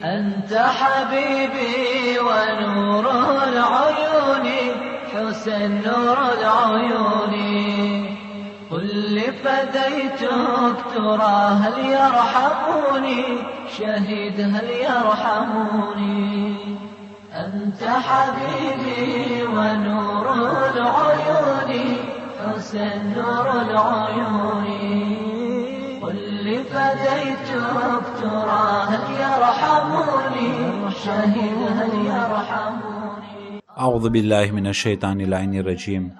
أنت حبيبي ونور العيون حسن نور العيون قل لي فديتك ترى هل يرحموني شهيد هل يرحموني أنت حبيبي ونور العيون حسن نور العيون قل لي فديتك ترى هل يرحموني شهيد هل يرحموني أعوذ بالله من الشيطان اللعين الرجيم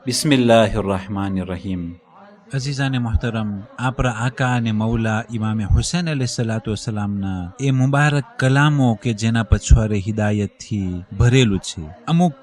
بسم الله الرحمن الرحيم અઝીઝાને મોહતરમ, આપણા આકા અને મૌલા ઇમામે હુસૈન અલૈહિસ્સલાતુ વસ્સલામના એ મુબારક કલામો કે જેના પછવારે હિદાયતથી ભરેલું છે, અમુક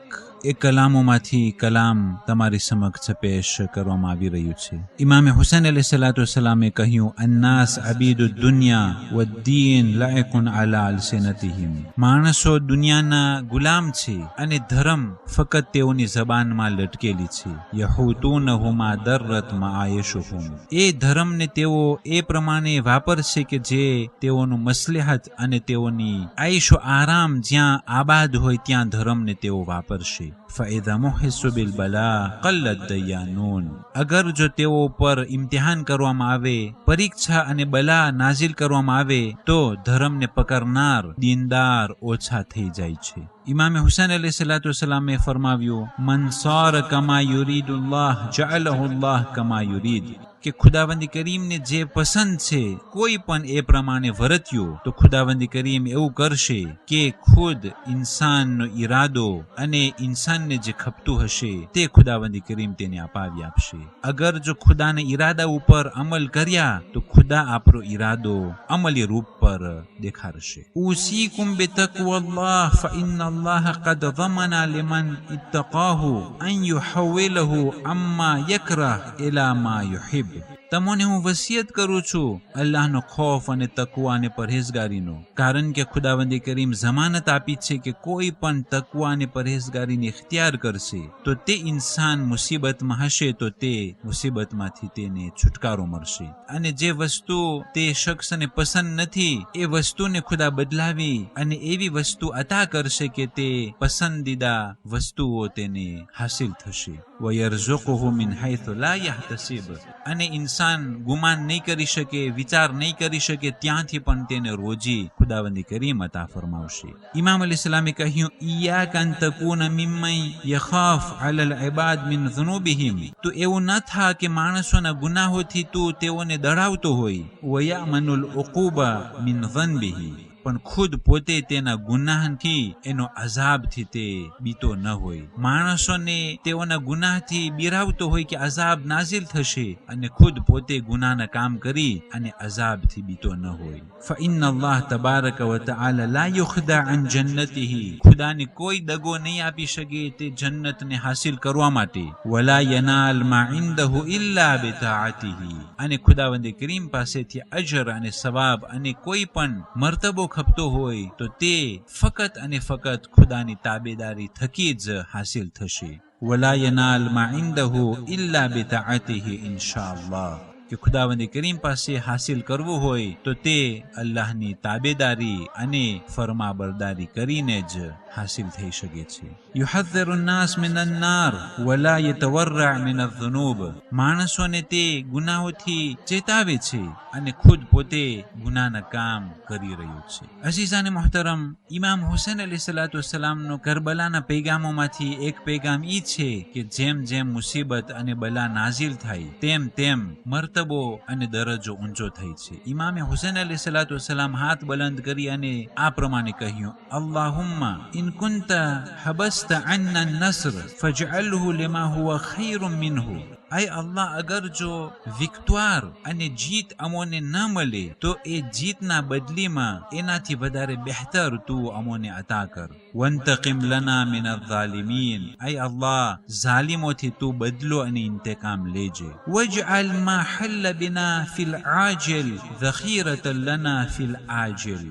એ કલામોમાંથી કલામ તમારી સમક્ષ પેશ કરવામાં આવી રહ્યું છે. ઇમામે હુસૈન અલૈહિસ્સલાતુ વસ્સલામે કહ્યું, અન્નાસ અબીદુ દુનિયા વદ્દીન લાઇકુન અલા અલસિનતિહિમ. માણસો દુનિયાના ગુલામ છે અને ધર્મ ફક્ત તેઓની જબાનમાં લટકેલી છે. યહૂતુનહુમા દર્રત માઆયશુહુમ. એ ધર્મને તેઓ એ પ્રમાણે વાપરશે કે જે તેઓનું મસલહત અને તેઓની આઈશો આરામ જ્યાં આબાદ હોય ત્યાં ધર્મને તેઓ વાપરશે. فَإِذَا مُحِسُّ بِالْبَلَاءِ قَلَّ الدَّيَّانُونَ. અગર જો તેઓ પર ઇમ્તિહાન કરવામાં આવે, પરીક્ષા અને બલા નાઝિલ કરવામાં આવે, તો ધર્મને પકડનાર દીનદાર ઓછા થઈ જાય છે. ઇમામે હુસૈન અલૈહિસ્સલાતુ વસ્સલામે ફરમાવ્યું, મન સાર કમા યુરીદુલ્લાહ જઅલહુલ્લાહ કમા યુરીદ. કે ખુદાવંદી કરીમને જે પસંદ છે કોઈ પણ એ પ્રમાણે વર્ત્યો તો ખુદાવંદી કરીમ એવું કરશે કે ખુદ ઇન્સાનનો ઈરાદો અને ઇન્સાનને જે ખપતું હશે તે ખુદાવંદી કરીમ તેને અપાવી આપશે. અગર જો ખુદાના ઈરાદા ઉપર અમલ કર્યા તો ખુદા આપણો ઈરાદો અમલી રૂપ પર દેખાડશે. ઉસીકુમ બિતકવલ્લાહ ફઇન્નલ્લાહ કદ ضمن لمن اتقاه ان يحوله عما يكره الى ما يحب. તમોને હું વસિયત કરું છું અલ્લાહનો ખૌફ અને તકવા અને પરહેઝગારીનો, કારણ કે ખુદાવંદી કરીમ ઝમાનત આપી છે કે કોઈ પણ તકવા અને પરહેઝગારીને ઇખ્તિયાર કરશે તો તે ઇન્સાન મુસીબતમાં હશે તો તે મુસીબતમાંથી તેને છુટકારો મળશે. અને જે વસ્તુ તે શખ્સને પસંદ નથી એ વસ્તુને ખુદા બદલાવી અને એવી વસ્તુ અતા કરશે કે તે પસંદીદા વસ્તુઓ તેને હાસિલ થશે. વયરઝુકહુ મિન હૈથુ લા યહતસિબ. અને ઇન્સાન ગુમાન નહીં કરી શકે, વિચાર નહીં કરી શકે, ત્યાંથી પણ તેને રોજી ખુદાવંદી કરીમ અતા ફરમાવશે. ઇમામ અલૈહિસ્સલામે કહ્યું, ઇયાકા અન તકૂન મિમ્મન યખાફ અલલ ઇબાદ મિન ઝુનુબિહિમ. તો એવું ન થા કે માણસોના ગુનાહોથી તું તેઓને ડરાવતો હોય. વયામનુલ ઉકૂબા મિન ઝનબિહી. પણ ખુદ પોતે તેના ગુનાહથી એનો અઝાબથી તે બીતો ન હોય. માણસોને તેઓના ગુનાહથી બિરાવતો હોય કે અઝાબ નાઝિલ થશે અને ખુદ પોતે ગુનાના કામ કરી અને અઝાબથી બીતો ન હોય. ફઇન્નલ્લાહ તબારક વ તઆલા લા યુખદા અન જન્નતિહી. ખુદાને કોઈ દગો નહીં આપી શકે તે જન્નતને હાસિલ કરવા માટે. વલા યનાલ મા ઇન્દહુ ઇલ્લા બિતાઅતિહી. અને ખુદાવંદ કરીમ પાસેથી અજર અને સવાબ અને કોઈ પણ મર્તબો ખપતો હોય તો તે ફકત અને ફકત ખુદાની તાબેદારી થકી જ હાસિલ થશે. વલા યનાલ મા ઇન્દહુ ઇલ્લા બિતાઅતિહી ઇન્શાઅલ્લાહ. કે ખુદાવંદી કરીમ પાસે હાસિલ કરવું હોય તો તે અલ્લાહની તાબેદારી અને ફરમાબરદારી કરીને જ હાસિલ થઈ શકે છે. યુહદ્દિરુ નાસ મિનન નાર વલા યતવર્રા મિન અઝ્ઝુનુબ. માણસોને તે ગુનાહોથી ચેતાવે છે અને ખુદ પોતે ગુનાના કામ કરી રહ્યું છે. અઝીઝાને મોહતરમ, ઇમામ હુસૈન અલૈહિસ્સલાતુ વસ્સલામનો કરબલાના પૈગામોમાંથી એક પૈગામ ઈ છે કે જેમ જેમ મુસીબત અને બલા નાઝિલ થાય તેમ તેમ મર્તબો અને દરજ્જો ઊંચો થાય છે. ઇમામે હુસૈન અલૈહિસ્સલાતુ વસ્સલામ હાથ બલંદ કરી અને આ પ્રમાણે કહ્યું, અલ્લાહુમ્મા ઇન કુંતા હબસ્તા અન્ના નસ્ર ફજઅલહુ લિમા હુવા ખૈરુમ મિન્હુ. આય અલ્લાહ, અગર જો વિક્ટોર અને જીત અમોને ન મળે તો એ જીતના બદલીમાં એનાથી વધારે બહેતર તું અમોને અતા કર. વંતકિમ લના મિન અઝ્ઝાલિમીન. આય અલ્લાહ, ઝાલિમોથી તું બદલો અને ઇન્તકામ લેજે. વજઅલ મા હલ્લ બિના ફિલ આજિલ ઝખીરતન લના ફિલ આજિલ.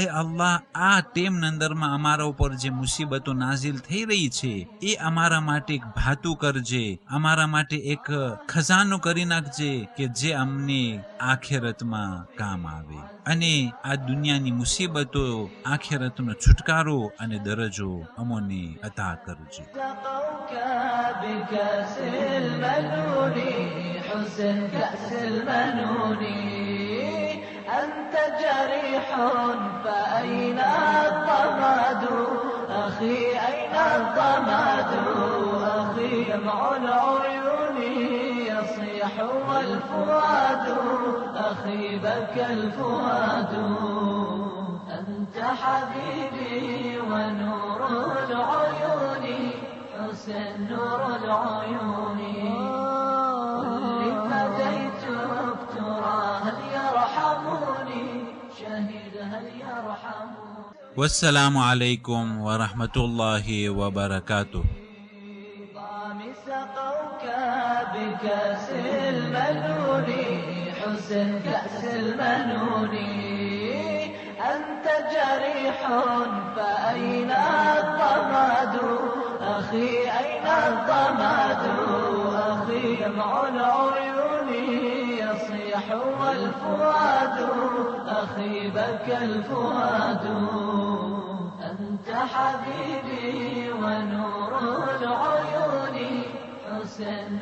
ऐ अल्लाह આ ટેમ નંદરમાં અમારા ઉપર જે મુસીબતો નાઝિલ થઈ રહી છે એ અમારા માટે એક ભાતું કરજે, અમારા માટે એક ખજાનો કરી નાખજે કે જે અમને આખેરતમાં કામ આવે, અને આ દુનિયાની મુસીબતો આખેરતનો છુટકારો અને દરજ્જો અમોને અતા કરજે. بكأس المنون حسن كأس المنون أنت جريح فأين الضماد أخي أين الضماد أخي دمع العيون يصيح والفؤاد أخي بكى الفؤاد أنت حبيبي ونور العيون حسن نور العيون واللي فديتك ترى هل يرحموني شهيد هل يرحموني. والسلام عليكم ورحمة الله وبركاته. سقوك بكأس المنون حسن كأس المنون أنت جريح فأين الضماد أخي أين الضماد أخي دمع العيون يصيح والفؤاد أخي بكى الفؤاد أنت حبيبي ونور العيون حسن